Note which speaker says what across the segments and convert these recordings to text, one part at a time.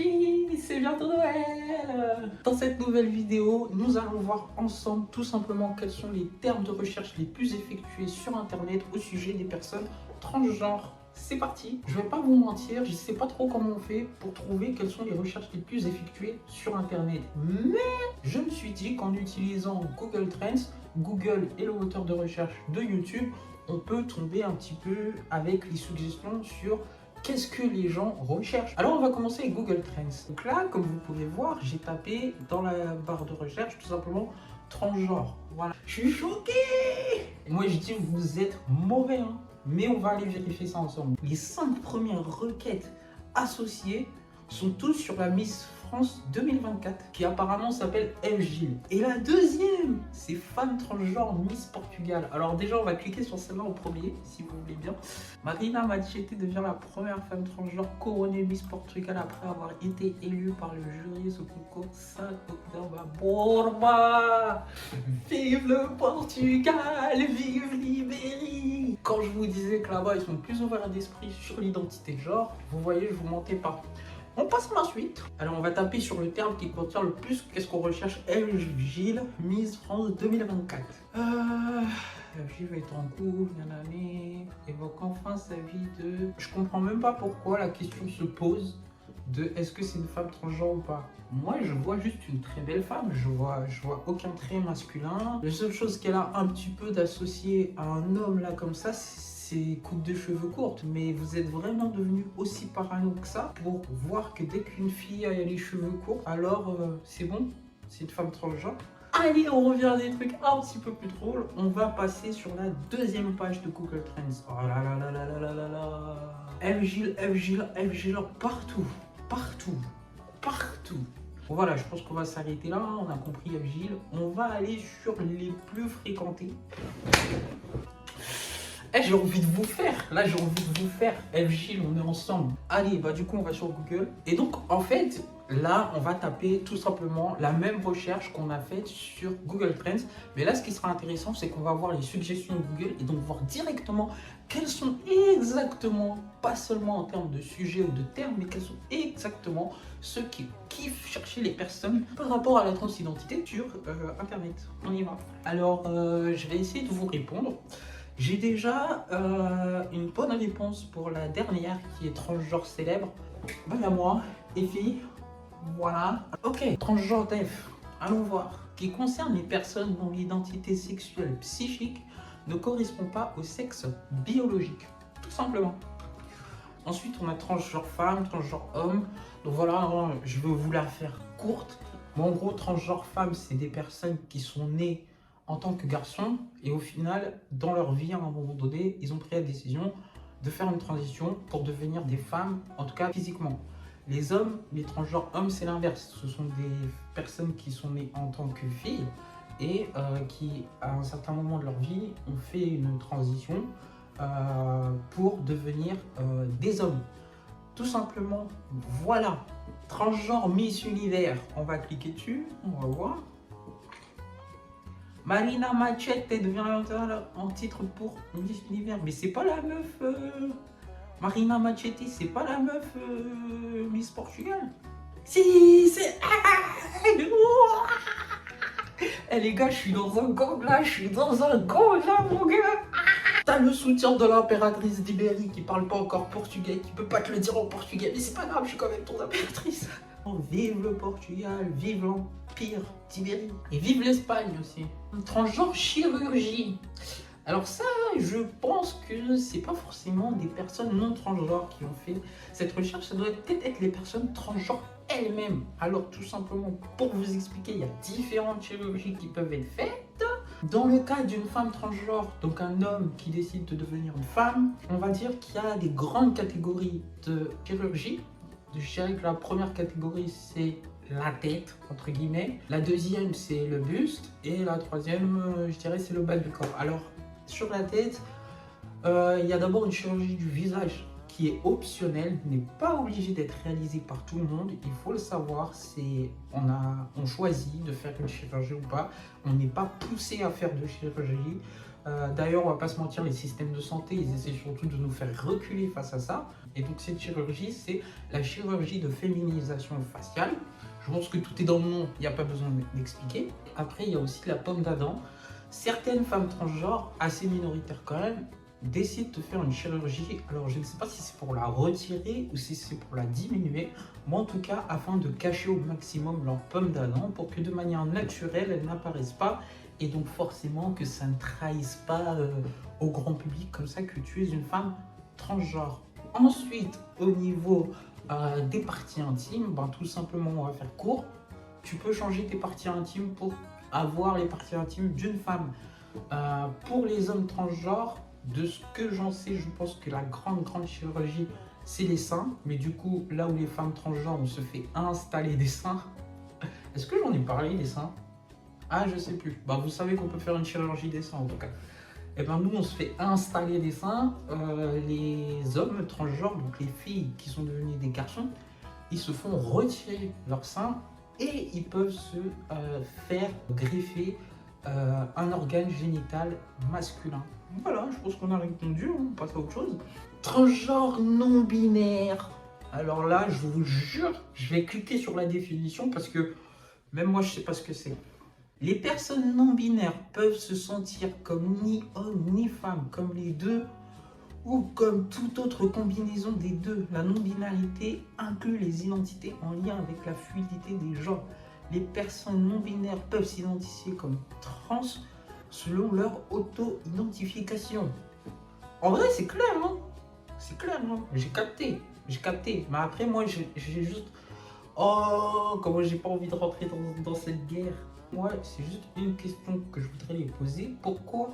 Speaker 1: magie, c'est bientôt Noël. Dans cette nouvelle vidéo, nous allons voir ensemble tout simplement quels sont les termes de recherche les plus effectués sur internet au sujet des personnes transgenres. C'est parti. Je vais pas vous mentir, je sais pas trop comment on fait pour trouver quelles sont les recherches les plus effectuées sur internet. Mais je me suis dit qu'en utilisant Google Trends, Google est le moteur de recherche de YouTube, on peut tomber un petit peu avec les suggestions sur qu'est-ce que les gens recherchent. Alors on va commencer avec Google Trends. Donc là, comme vous pouvez voir, j'ai tapé dans la barre de recherche tout simplement transgenre. Voilà. Je suis choqué. Moi je dis vous êtes mauvais, hein. Mais on va aller vérifier ça ensemble. Les 5 premières requêtes associées sont toutes sur la Miss France 2024, qui apparemment s'appelle FGIL. Et la deuxième, c'est femme transgenre Miss Portugal. Alors déjà, on va cliquer sur celle-là en premier, si vous voulez bien. Marina Machete devient la première femme transgenre couronnée Miss Portugal après avoir été élue par le jury ce concours 5 octobre à Borba. Vive le Portugal, vive l'Ibérie. Quand je vous disais que là-bas, ils sont plus ouverts d'esprit sur l'identité de genre, vous voyez, je vous mentais pas. On passe à la suite. Alors on va taper sur le terme qui contient le plus qu'est-ce qu'on recherche. FGIL Miss France 2024. FGIL va être en cours d'une année. Évoque enfin sa vie de... Je comprends même pas pourquoi la question se pose de est-ce que c'est une femme transgenre ou pas. Moi je vois juste une très belle femme, je vois aucun trait masculin. La seule chose qu'elle a un petit peu d'associé à un homme là comme ça, c'est coupe de cheveux courte. Mais vous êtes vraiment devenu aussi parano que ça pour voir que dès qu'une fille a les cheveux courts, alors c'est bon, c'est une femme transgenre. Allez, on revient à des trucs un petit peu plus drôles. On va passer sur la deuxième page de Google Trends. Oh là là là là là là là là. FGIL, partout, partout, partout. Bon, voilà, je pense qu'on va s'arrêter là. On a compris FGIL. On va aller sur les plus fréquentés. J'ai envie de vous faire, là j'ai envie de vous faire, FGIL, on est ensemble. Allez, bah du coup on va sur Google. Et donc en fait, là on va taper tout simplement la même recherche qu'on a faite sur Google Trends. Mais là ce qui sera intéressant, c'est qu'on va voir les suggestions de Google et donc voir directement quels sont exactement, pas seulement en termes de sujet ou de termes, mais quels sont exactement ceux qui kiffent chercher les personnes par rapport à la transidentité sur Internet. On y va. Alors je vais essayer de vous répondre. J'ai déjà une bonne réponse pour la dernière qui est transgenre célèbre. Voilà moi, Effie, voilà. Ok, transgenre def, allons voir. Qui concerne les personnes dont l'identité sexuelle psychique ne correspond pas au sexe biologique, tout simplement. Ensuite, on a transgenre femme, transgenre homme. Donc voilà, je vais vous la faire courte. Mais en gros, transgenre femme, c'est des personnes qui sont nées en tant que garçon et au final, dans leur vie, à un moment donné, ils ont pris la décision de faire une transition pour devenir des femmes, en tout cas physiquement. Les hommes, les transgenres hommes, c'est l'inverse. Ce sont des personnes qui sont nées en tant que filles et qui, à un certain moment de leur vie, ont fait une transition pour devenir des hommes. Tout simplement, voilà. Transgenre Miss Univers. On va cliquer dessus, on va voir. Marina Machete devient en titre pour Miss Univers. Mais c'est pas la meuf Marina Machete, c'est pas la meuf Miss Portugal. Si, c'est... Eh les gars, je suis dans un gang là, mon gars. T'as le soutien de l'impératrice d'Ibérie qui parle pas encore portugais, qui peut pas te le dire en portugais. Mais c'est pas grave, je suis quand même ton impératrice. Vive le Portugal, vive l'Empire d'Ibérie. Et vive l'Espagne aussi. Transgenre chirurgie. Alors ça, je pense que c'est pas forcément des personnes non transgenres qui ont fait cette recherche. Ça doit peut-être être les personnes transgenres elles-mêmes. Alors tout simplement, pour vous expliquer, il y a différentes chirurgies qui peuvent être faites. Dans le cas d'une femme transgenre, donc un homme qui décide de devenir une femme, on va dire qu'il y a des grandes catégories de chirurgie. Je dirais que la première catégorie, c'est la tête, entre guillemets. La deuxième, c'est le buste. Et la troisième, je dirais, c'est le bas du corps. Alors, sur la tête, il y a d'abord une chirurgie du visage qui est optionnelle, n'est pas obligée d'être réalisée par tout le monde. Il faut le savoir, on choisit de faire une chirurgie ou pas. On n'est pas poussé à faire de chirurgie. D'ailleurs, on va pas se mentir, les systèmes de santé, ils essaient surtout de nous faire reculer face à ça. Et donc cette chirurgie, c'est la chirurgie de féminisation faciale. Je pense que tout est dans le nom, il n'y a pas besoin d'expliquer. Après, il y a aussi la pomme d'Adam. Certaines femmes transgenres, assez minoritaires quand même, décident de faire une chirurgie. Alors je ne sais pas si c'est pour la retirer ou si c'est pour la diminuer, mais en tout cas afin de cacher au maximum leur pomme d'Adam pour que de manière naturelle elles n'apparaissent pas et donc forcément que ça ne trahisse pas au grand public comme ça que tu es une femme transgenre. Ensuite, au niveau des parties intimes, ben, tout simplement on va faire court, tu peux changer tes parties intimes pour avoir les parties intimes d'une femme. Pour les hommes transgenres, de ce que j'en sais, je pense que la grande chirurgie, c'est les seins. Mais du coup, là où les femmes transgenres, on se fait installer des seins. Est-ce que j'en ai parlé des seins? Ah, je sais plus. Bah, vous savez qu'on peut faire une chirurgie des seins en tout cas. Et ben nous, on se fait installer des seins. Les hommes transgenres, donc les filles qui sont devenues des garçons, ils se font retirer leurs seins et ils peuvent se faire greffer un organe génital masculin. Voilà, je pense qu'on a répondu, on passe à autre chose. Transgenre non binaire. Alors là, je vous jure, je vais cliquer sur la définition parce que même moi, je sais pas ce que c'est. Les personnes non binaires peuvent se sentir comme ni homme ni femme, comme les deux, ou comme toute autre combinaison des deux. La non-binarité inclut les identités en lien avec la fluidité des genres. Les personnes non-binaires peuvent s'identifier comme trans selon leur auto-identification. En vrai, c'est clair, non? C'est clair, non? J'ai capté. Mais après, moi, j'ai juste... Oh, comment j'ai pas envie de rentrer dans cette guerre. Moi, c'est juste une question que je voudrais les poser. Pourquoi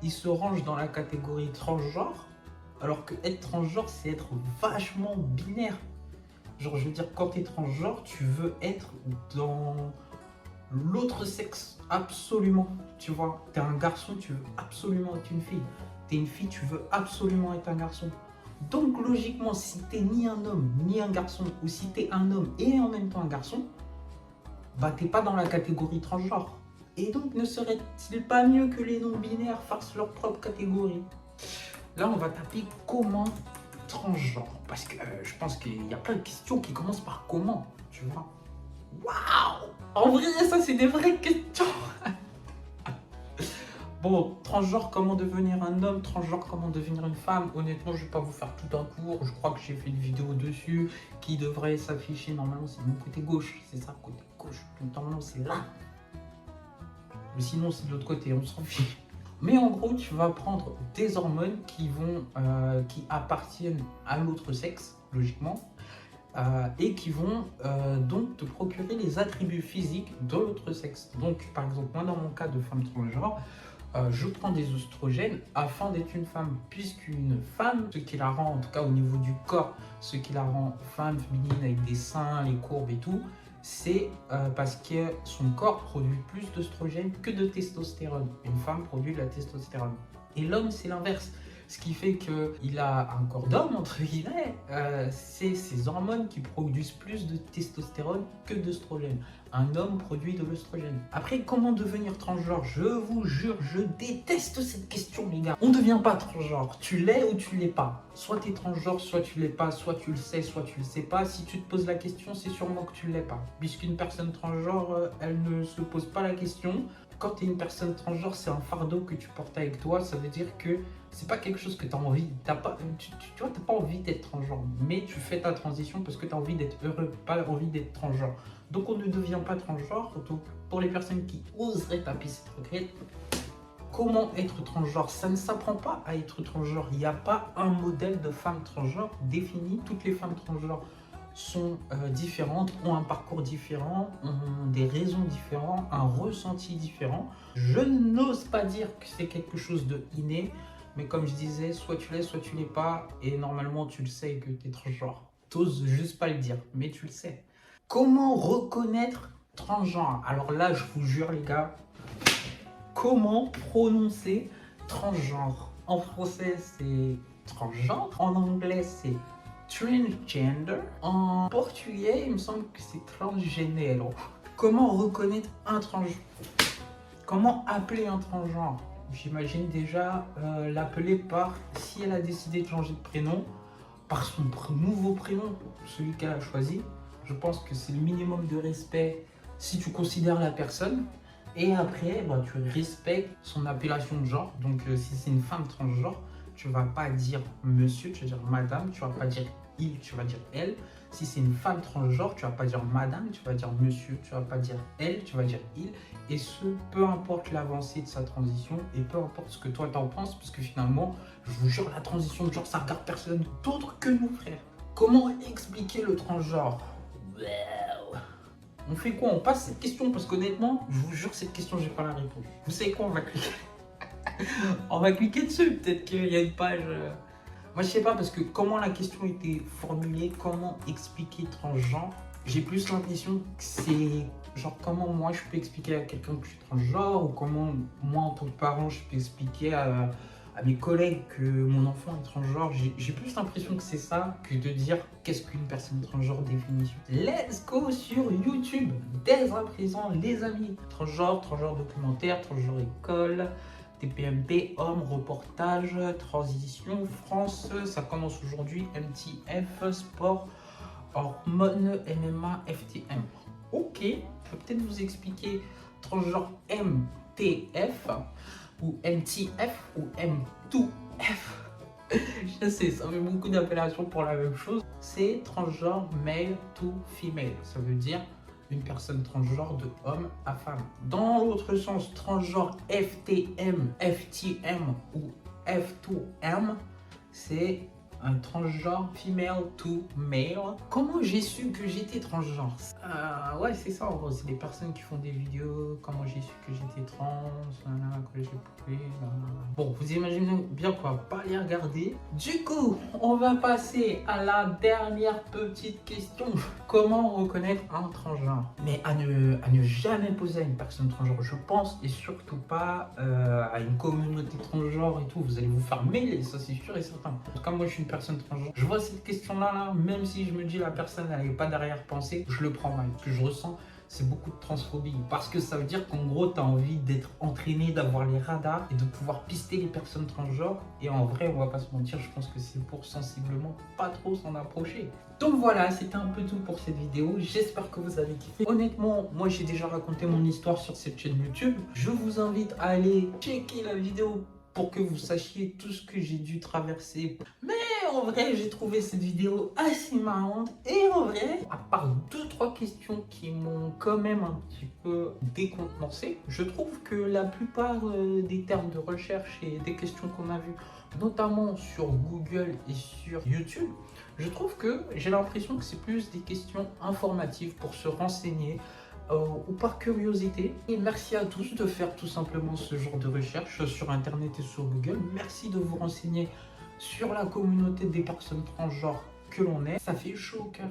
Speaker 1: ils se rangent dans la catégorie transgenre alors que être transgenre, c'est être vachement binaire? Genre, je veux dire, quand t'es transgenre, tu veux être dans l'autre sexe, absolument. Tu vois, t'es un garçon, tu veux absolument être une fille. T'es une fille, tu veux absolument être un garçon. Donc, logiquement, si t'es ni un homme, ni un garçon, ou si t'es un homme et en même temps un garçon, bah t'es pas dans la catégorie transgenre. Et donc, ne serait-il pas mieux que les non-binaires fassent leur propre catégorie? Là, on va taper comment transgenre. Parce que je pense qu'il y a plein de questions qui commencent par comment, tu vois. Waouh! En vrai, ça, c'est des vraies questions. Bon, transgenre, comment devenir un homme? Transgenre, comment devenir une femme? Honnêtement, je vais pas vous faire tout un cours. Je crois que j'ai fait une vidéo dessus qui devrait s'afficher. Normalement, c'est de mon côté gauche. C'est ça, côté gauche. Donc, normalement, c'est là. Mais sinon, c'est de l'autre côté. On s'en fiche. Mais en gros, tu vas prendre des hormones qui appartiennent à l'autre sexe, logiquement, et qui vont donc te procurer les attributs physiques de l'autre sexe. Donc, par exemple, moi, dans mon cas de femme transgenre, je prends des oestrogènes afin d'être une femme, puisqu'une femme, ce qui la rend, en tout cas au niveau du corps, ce qui la rend femme féminine avec des seins, les courbes et tout, c'est parce que son corps produit plus d'oestrogènes que de testostérone. Une femme produit de la testostérone. Et l'homme, c'est l'inverse. Ce qui fait qu'il a un corps d'homme, entre guillemets, c'est ces hormones qui produisent plus de testostérone que d'œstrogène. Un homme produit de l'œstrogène. Après, comment devenir transgenre? Je vous jure, je déteste cette question, les gars. On ne devient pas transgenre. Tu l'es ou tu l'es pas. Soit tu es transgenre, soit tu l'es pas, soit tu le sais, soit tu le sais pas. Si tu te poses la question, c'est sûrement que tu l'es pas. Puisqu'une personne transgenre, elle ne se pose pas la question. Quand tu es une personne transgenre, c'est un fardeau que tu portes avec toi. Ça veut dire que c'est pas quelque chose que tu as envie. Tu vois, tu n'as pas envie d'être transgenre. Mais tu fais ta transition parce que tu as envie d'être heureux, pas envie d'être transgenre. Donc on ne devient pas transgenre. Donc pour les personnes qui oseraient taper cette requête, comment être transgenre? Ça ne s'apprend pas à être transgenre. Il n'y a pas un modèle de femme transgenre défini. Toutes les femmes transgenres sont différentes, ont un parcours différent, ont des raisons différentes, un ressenti différent. Je n'ose pas dire que c'est quelque chose de inné, mais comme je disais, soit tu l'es, soit tu l'es pas, et normalement tu le sais que tu es transgenre. T'oses juste pas le dire, mais tu le sais. Comment reconnaître transgenre? Alors là, je vous jure les gars, comment prononcer transgenre? En français, c'est transgenre, en anglais, c'est transgender. En portugais, il me semble que c'est transgénero. Comment reconnaître un transgenre? Comment appeler un transgenre? j'imagine déjà l'appeler par, si elle a décidé de changer de prénom, par son nouveau prénom, celui qu'elle a choisi. Je pense que c'est le minimum de respect si tu considères la personne. Et après, bah, tu respectes son appellation de genre. Donc, si c'est une femme transgenre, tu vas pas dire monsieur, tu vas dire madame, tu vas pas dire il, tu vas dire elle. Si c'est une femme transgenre, tu vas pas dire madame, tu vas dire monsieur, tu vas pas dire elle, tu vas dire il. Et ce, peu importe l'avancée de sa transition et peu importe ce que toi t'en penses, parce que finalement, je vous jure, la transition de genre, ça regarde personne d'autre que nous, frères. Comment expliquer le transgenre? On fait quoi? On passe cette question parce qu'honnêtement, je vous jure, cette question, j'ai pas la réponse. Vous savez quoi? On va cliquer. On va cliquer dessus. Peut-être qu'il y a une page. Moi, je sais pas parce que comment la question était formulée, comment expliquer transgenre, j'ai plus l'impression que c'est genre comment moi je peux expliquer à quelqu'un que je suis transgenre ou comment moi en tant que parent je peux expliquer à mes collègues que mon enfant est transgenre. J'ai plus l'impression que c'est ça que de dire qu'est-ce qu'une personne transgenre définition. Let's go sur YouTube dès à présent les amis. Transgenre, transgenre documentaire, transgenre école, TPMP, homme, reportage, transition, France, ça commence aujourd'hui, MTF, sport, hormones, MMA, FTM. Ok, je peux peut-être vous expliquer transgenre MTF ou MTF ou M2F. Je sais, ça fait beaucoup d'appellations pour la même chose. C'est transgenre male to female. Ça veut dire une personne transgenre de homme à femme. Dans l'autre sens, transgenre FTM, FTM ou F2M, c'est un transgenre female to male. Comment j'ai su que j'étais transgenre? Ouais, c'est ça en gros. C'est les personnes qui font des vidéos. Comment j'ai su que j'étais trans? Bon, vous imaginez bien quoi, pas les regarder. Du coup, on va passer à la dernière petite question. Comment reconnaître un transgenre? Mais à ne jamais poser à une personne transgenre, je pense, et surtout pas à une communauté transgenre et tout. Vous allez vous faire mêler, ça c'est sûr et certain. En tout cas, moi je suis une personne transgenre. Je vois cette question-là, même si je me dis la personne elle n'est pas derrière-pensée, je le prends mal. Ce que je ressens, c'est beaucoup de transphobie. Parce que ça veut dire qu'en gros, tu as envie d'être entraîné, d'avoir les radars et de pouvoir pister les personnes transgenres. Et en vrai, on va pas se mentir, je pense que c'est pour sensiblement pas trop s'en approcher. Donc voilà, c'était un peu tout pour cette vidéo. J'espère que vous avez kiffé. Honnêtement, moi j'ai déjà raconté mon histoire sur cette chaîne YouTube. Je vous invite à aller checker la vidéo pour que vous sachiez tout ce que j'ai dû traverser. Mais en vrai, j'ai trouvé cette vidéo assez marrante. Et en vrai, à part 2-3 questions qui m'ont quand même un petit peu décontenancé, je trouve que la plupart des termes de recherche et des questions qu'on a vues, notamment sur Google et sur YouTube, je trouve que j'ai l'impression que c'est plus des questions informatives pour se renseigner, ou par curiosité. Et merci à tous de faire tout simplement ce genre de recherche sur internet et sur Google. Merci de vous renseigner sur la communauté des personnes transgenres que l'on est. Ça fait chaud au cœur.